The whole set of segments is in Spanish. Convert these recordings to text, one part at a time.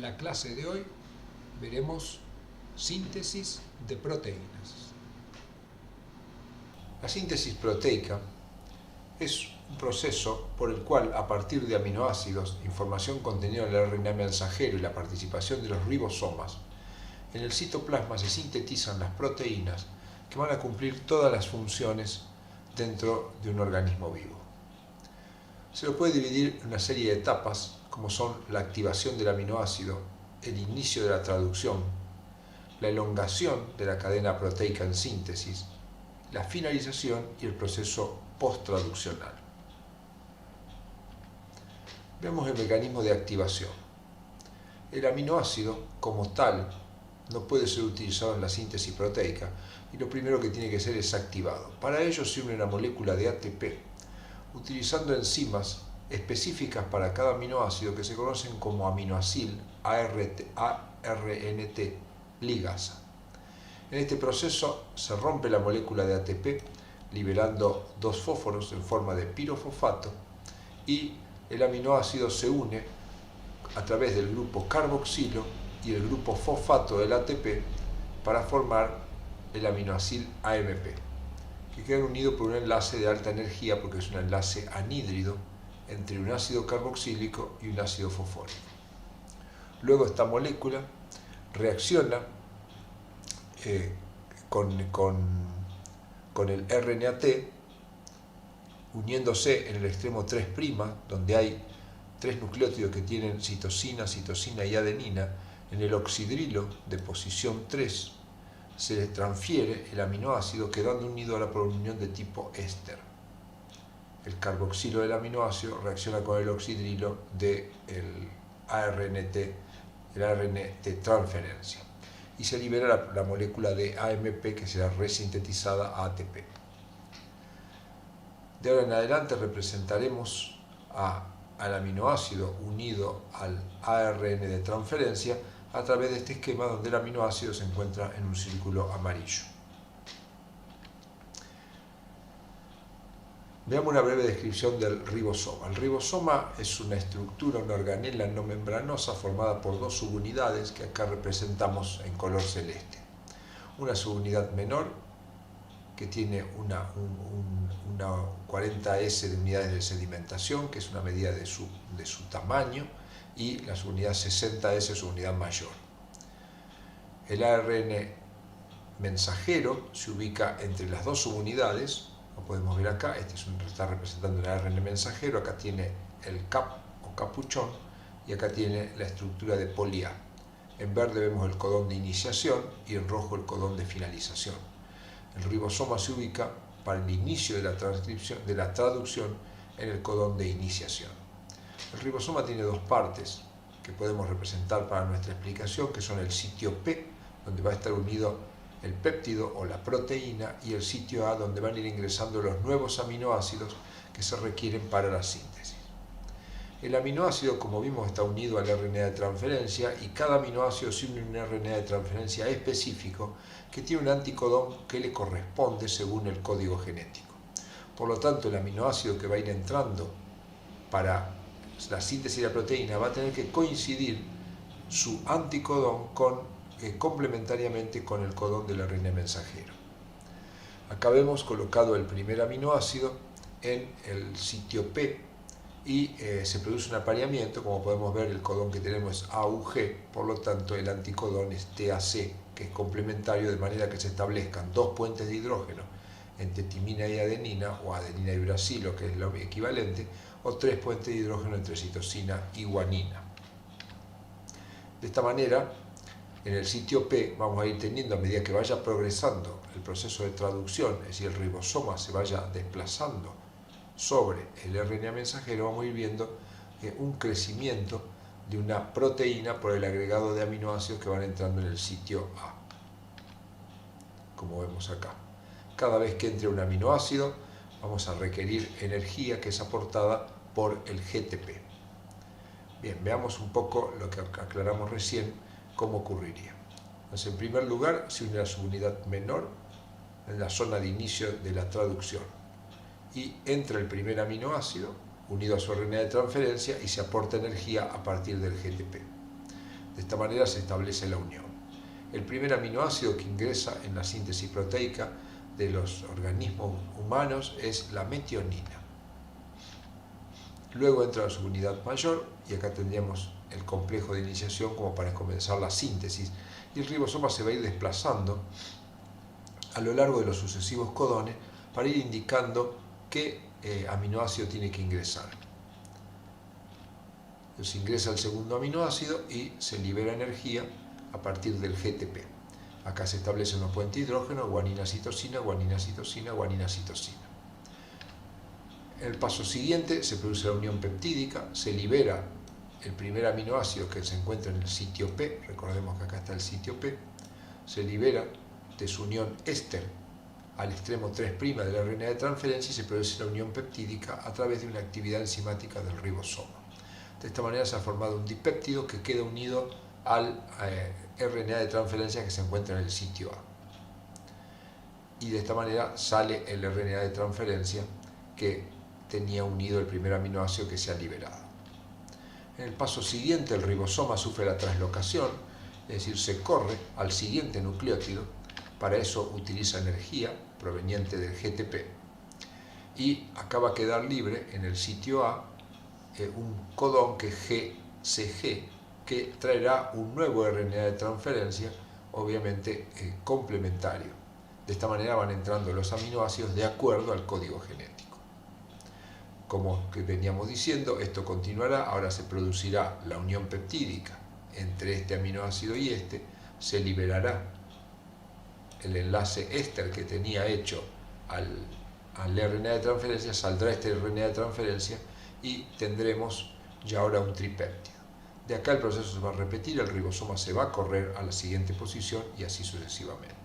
En la clase de hoy veremos síntesis de proteínas. La síntesis proteica es un proceso por el cual, a partir de aminoácidos, información contenida en el RNA mensajero y la participación de los ribosomas, en el citoplasma se sintetizan las proteínas que van a cumplir todas las funciones dentro de un organismo vivo. Se lo puede dividir en una serie de etapas, como son la activación del aminoácido, el inicio de la traducción, la elongación de la cadena proteica en síntesis, la finalización y el proceso posttraduccional. Veamos el mecanismo de activación. El aminoácido, como tal, no puede ser utilizado en la síntesis proteica y lo primero que tiene que ser es activado. Para ello se une una molécula de ATP, utilizando enzimas específicas para cada aminoácido que se conocen como aminoacil ARNT ligasa. En este proceso se rompe la molécula de ATP, liberando dos fósforos en forma de pirofosfato, y el aminoácido se une a través del grupo carboxilo y el grupo fosfato del ATP para formar el aminoacil AMP, que quedan unidos por un enlace de alta energía porque es un enlace anhídrido entre un ácido carboxílico y un ácido fosfórico. Luego esta molécula reacciona con el RNAT, uniéndose en el extremo 3', donde hay tres nucleótidos que tienen citosina, citosina y adenina. En el oxidrilo de posición 3 se les transfiere el aminoácido, quedando unido ahora por una unión de tipo éster. El carboxilo del aminoácido reacciona con el oxidrilo del ARNT, el ARN de transferencia, y se libera la molécula de AMP, que será resintetizada a ATP. De ahora en adelante representaremos al aminoácido unido al ARN de transferencia a través de este esquema donde el aminoácido se encuentra en un círculo amarillo. Veamos una breve descripción del ribosoma. El ribosoma es una estructura, una organela no membranosa formada por dos subunidades que acá representamos en color celeste. Una subunidad menor que tiene una 40S de unidades de sedimentación, que es una medida de su tamaño, y la subunidad 60S, su unidad mayor. El ARN mensajero se ubica entre las dos subunidades. Lo podemos ver acá, está representando el ARN mensajero, acá tiene el cap o capuchón y acá tiene la estructura de poli A. En verde vemos el codón de iniciación y en rojo el codón de finalización. El ribosoma se ubica para el inicio de la traducción en el codón de iniciación. El ribosoma tiene dos partes que podemos representar para nuestra explicación, que son el sitio P, donde va a estar unido el péptido o la proteína, y el sitio A, donde van a ir ingresando los nuevos aminoácidos que se requieren para la síntesis. El aminoácido, como vimos, está unido al RNA de transferencia, y cada aminoácido se une a un RNA de transferencia específico que tiene un anticodón que le corresponde según el código genético. Por lo tanto, el aminoácido que va a ir entrando para la síntesis de la proteína va a tener que coincidir su anticodón complementariamente con el codón del RNA mensajero. Acá vemos colocado el primer aminoácido en el sitio P y se produce un apareamiento. Como podemos ver, el codón que tenemos es AUG, por lo tanto el anticodón es TAC, que es complementario, de manera que se establezcan dos puentes de hidrógeno entre timina y adenina, o adenina y uracilo, que es lo equivalente, o tres puentes de hidrógeno entre citosina y guanina. De esta manera, en el sitio P vamos a ir teniendo, a medida que vaya progresando el proceso de traducción, es decir, el ribosoma se vaya desplazando sobre el RNA mensajero, vamos a ir viendo un crecimiento de una proteína por el agregado de aminoácidos que van entrando en el sitio A, como vemos acá. Cada vez que entre un aminoácido vamos a requerir energía que es aportada por el GTP. Bien, veamos un poco lo que aclaramos recién, cómo ocurriría. Entonces, en primer lugar, se une la subunidad menor en la zona de inicio de la traducción y entra el primer aminoácido unido a su RNA de transferencia y se aporta energía a partir del GTP. De esta manera se establece la unión. El primer aminoácido que ingresa en la síntesis proteica de los organismos humanos es la metionina. Luego entra la subunidad mayor y acá tendríamos el complejo de iniciación como para comenzar la síntesis, y el ribosoma se va a ir desplazando a lo largo de los sucesivos codones para ir indicando qué aminoácido tiene que ingresar. Entonces ingresa el segundo aminoácido y se libera energía a partir del GTP. Acá se establecen los puentes hidrógeno, guanina-citosina, guanina-citosina, guanina-citosina. En el paso siguiente se produce la unión peptídica, se libera el primer aminoácido que se encuentra en el sitio P, recordemos que acá está el sitio P, se libera de su unión éster al extremo 3' del RNA de transferencia y se produce la unión peptídica a través de una actividad enzimática del ribosoma. De esta manera se ha formado un dipéptido que queda unido al RNA de transferencia que se encuentra en el sitio A. Y de esta manera sale el RNA de transferencia que tenía unido el primer aminoácido que se ha liberado. En el paso siguiente el ribosoma sufre la translocación, es decir, se corre al siguiente nucleótido, para eso utiliza energía proveniente del GTP y acá va a quedar libre en el sitio A un codón que es GCG, que traerá un nuevo RNA de transferencia, obviamente complementario. De esta manera van entrando los aminoácidos de acuerdo al código genético. Como que veníamos diciendo, esto continuará, ahora se producirá la unión peptídica entre este aminoácido y este, se liberará el enlace éster que tenía hecho al RNA de transferencia, saldrá este RNA de transferencia y tendremos ya ahora un tripéptido. De acá el proceso se va a repetir, el ribosoma se va a correr a la siguiente posición y así sucesivamente.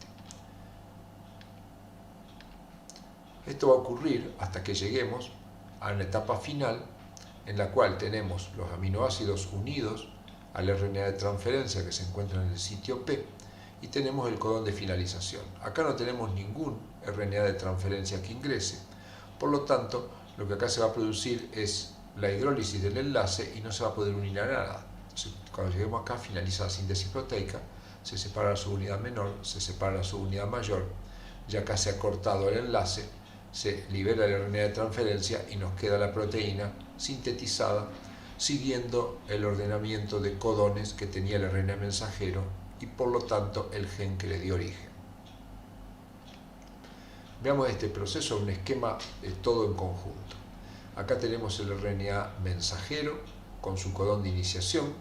Esto va a ocurrir hasta que lleguemos a una etapa final en la cual tenemos los aminoácidos unidos al RNA de transferencia que se encuentra en el sitio P y tenemos el codón de finalización. Acá no tenemos ningún RNA de transferencia que ingrese, por lo tanto lo que acá se va a producir es la hidrólisis del enlace y no se va a poder unir a nada. Entonces, cuando lleguemos acá finaliza la síntesis proteica, se separa la subunidad menor, se separa la subunidad mayor, ya acá se ha cortado el enlace, se libera el RNA de transferencia y nos queda la proteína sintetizada siguiendo el ordenamiento de codones que tenía el RNA mensajero y por lo tanto el gen que le dio origen. Veamos este proceso, un esquema de todo en conjunto. Acá tenemos el RNA mensajero con su codón de iniciación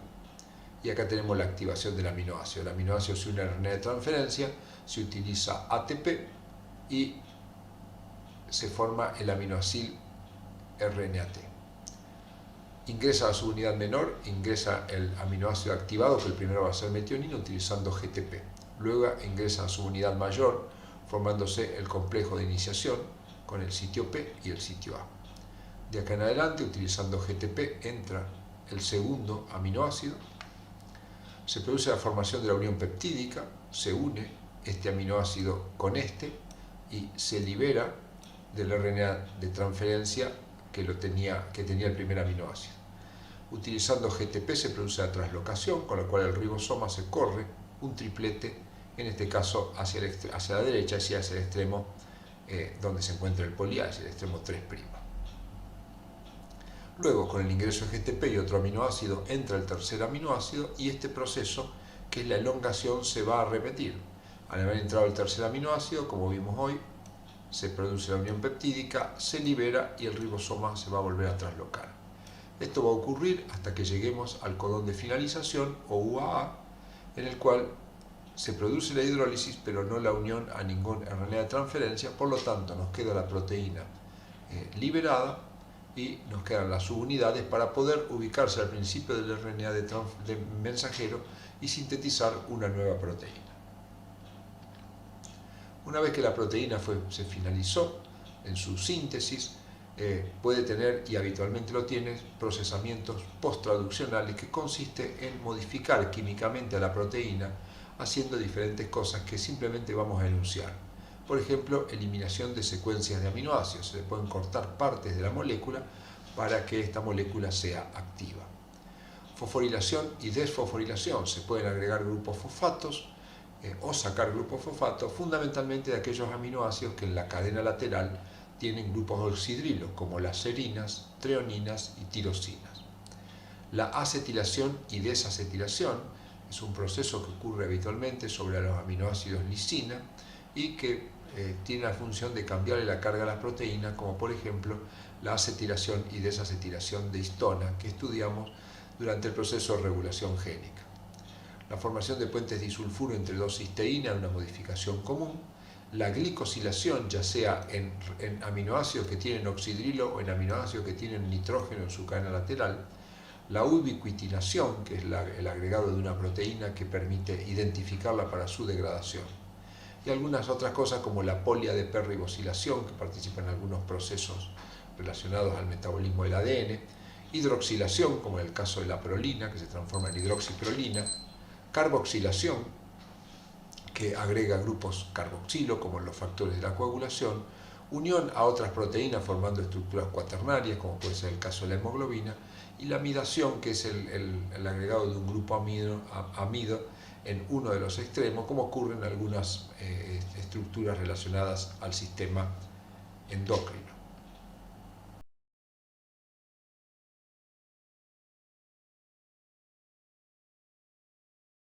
y acá tenemos la activación del aminoácido. El aminoácido se une al RNA de transferencia, se utiliza ATP y se forma el aminoacil RNAT. Ingresa a la subunidad menor, ingresa el aminoácido activado, que el primero va a ser metionina, utilizando GTP. Luego ingresa a la subunidad mayor, formándose el complejo de iniciación con el sitio P y el sitio A. De acá en adelante, utilizando GTP, entra el segundo aminoácido, se produce la formación de la unión peptídica, se une este aminoácido con este y se libera del RNA de transferencia que tenía el primer aminoácido. Utilizando GTP se produce la translocación, con la cual el ribosoma se corre un triplete, en este caso hacia la derecha, hacia el extremo donde se encuentra el poliA, hacia el extremo 3'. Luego, con el ingreso de GTP y otro aminoácido, entra el tercer aminoácido y este proceso, que es la elongación, se va a repetir. Al haber entrado el tercer aminoácido, como vimos hoy, se produce la unión peptídica, se libera y el ribosoma se va a volver a traslocar. Esto va a ocurrir hasta que lleguemos al codón de finalización, o UAA, en el cual se produce la hidrólisis, pero no la unión a ningún RNA de transferencia, por lo tanto nos queda la proteína liberada y nos quedan las subunidades para poder ubicarse al principio del RNA de mensajero y sintetizar una nueva proteína. Una vez que la proteína se finalizó en su síntesis, puede tener, y habitualmente lo tiene, procesamientos posttraduccionales que consiste en modificar químicamente a la proteína haciendo diferentes cosas que simplemente vamos a enunciar. Por ejemplo, eliminación de secuencias de aminoácidos. Se le pueden cortar partes de la molécula para que esta molécula sea activa. fosforilación y desfosforilación. Se pueden agregar grupos fosfatos o sacar grupos fosfatos, fundamentalmente de aquellos aminoácidos que en la cadena lateral tienen grupos oxidrilo, como las serinas, treoninas y tirosinas. La acetilación y desacetilación es un proceso que ocurre habitualmente sobre los aminoácidos lisina y que tiene la función de cambiarle la carga a las proteínas, como por ejemplo la acetilación y desacetilación de histona que estudiamos durante el proceso de regulación génica. La formación de puentes disulfuro entre dos cisteínas es una modificación común. La glicosilación, ya sea en aminoácidos que tienen oxidrilo o en aminoácidos que tienen nitrógeno en su cadena lateral. La ubiquitinación, que es el agregado de una proteína que permite identificarla para su degradación. Y algunas otras cosas como la poliadeperribosilación, que participa en algunos procesos relacionados al metabolismo del ADN. Hidroxilación, como en el caso de la prolina, que se transforma en hidroxiprolina. Carboxilación, que agrega grupos carboxilo, como los factores de la coagulación. Unión a otras proteínas formando estructuras cuaternarias, como puede ser el caso de la hemoglobina. Y la amidación, que es el agregado de un grupo amido en uno de los extremos, como ocurre en algunas estructuras relacionadas al sistema endocrino.